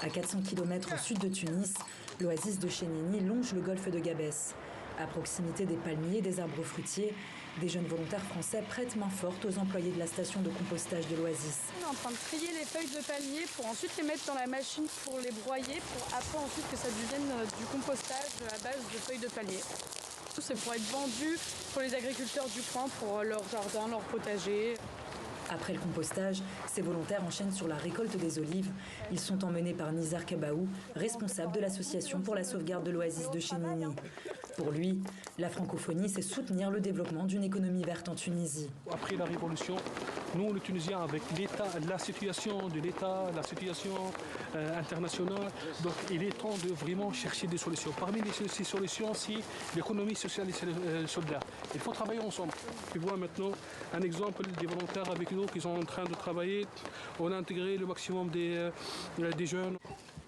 À 400 km au sud de Tunis, l'oasis de Chénini longe le golfe de Gabès. À proximité des palmiers et des arbres fruitiers, des jeunes volontaires français prêtent main forte aux employés de la station de compostage de l'oasis. On est en train de trier les feuilles de palmier pour ensuite les mettre dans la machine pour les broyer, pour après ensuite que ça devienne du compostage à base de feuilles de palmier. C'est pour être vendu pour les agriculteurs du coin, pour leur jardin, leur potager. Après le compostage, ces volontaires enchaînent sur la récolte des olives. Ils sont emmenés par Nizar Kabaou, responsable de l'association pour la sauvegarde de l'oasis de Chénini. Pour lui, la francophonie, c'est soutenir le développement d'une économie verte en Tunisie. Après la Révolution, nous, les Tunisiens, avec l'État, la situation de l'État, la situation internationale, donc il est temps de vraiment chercher des solutions. Parmi ces solutions, c'est l'économie sociale et solidaire. Il faut travailler ensemble. Tu vois maintenant un exemple des volontaires avec nous qui sont en train de travailler. On a intégré le maximum des jeunes.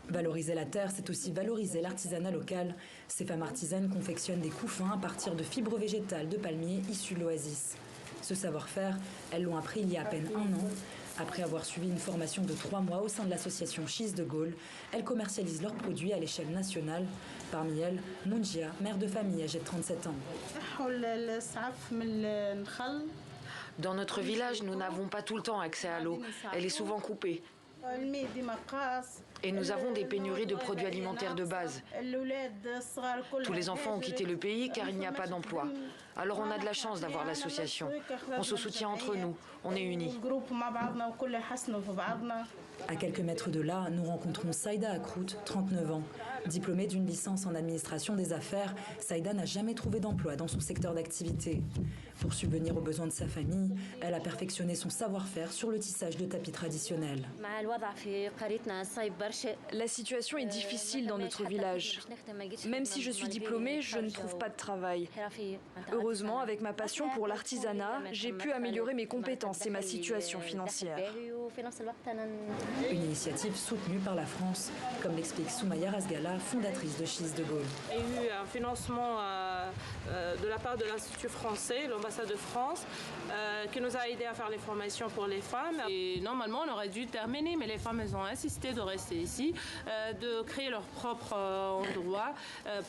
Valoriser la terre, c'est aussi valoriser l'artisanat local. Ces femmes artisanes confectionnent des couffins à partir de fibres végétales de palmiers issus de l'oasis. Ce savoir-faire, elles l'ont appris il y a à peine 1 an. Après avoir suivi une formation de 3 mois au sein de l'association Cheese de Gaulle, elles commercialisent leurs produits à l'échelle nationale. Parmi elles, Mounjia, mère de famille âgée de 37 ans. Dans notre village, nous n'avons pas tout le temps accès à l'eau. Elle est souvent coupée. Et nous avons des pénuries de produits alimentaires de base. Tous les enfants ont quitté le pays car il n'y a pas d'emploi. Alors on a de la chance d'avoir l'association. On se soutient entre nous, on est unis. À quelques mètres de là, nous rencontrons Saïda Akrout, 39 ans. Diplômée d'une licence en administration des affaires, Saïda n'a jamais trouvé d'emploi dans son secteur d'activité. Pour subvenir aux besoins de sa famille, elle a perfectionné son savoir-faire sur le tissage de tapis traditionnels. La situation est difficile dans notre village. Même si je suis diplômée, je ne trouve pas de travail. Heureusement, avec ma passion pour l'artisanat, j'ai pu améliorer mes compétences et ma situation financière. Une initiative soutenue par la France, comme l'explique Soumaya Razgala, fondatrice de Cheese de Gaulle. Il y a eu un financement de la part de l'Institut français, l'ambassade de France, qui nous a aidé à faire les formations pour les femmes. Et normalement, on aurait dû terminer, mais les femmes elles ont insisté de rester ici, de créer leur propre endroit,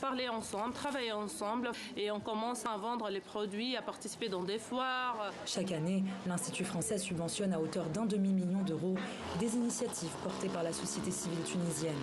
parler ensemble, travailler ensemble. Et on commence à vendre les produits, à participer dans des foires. Chaque année, l'Institut français subventionne à hauteur d'1 demi-million d'euros des initiatives portées par la société civile tunisienne.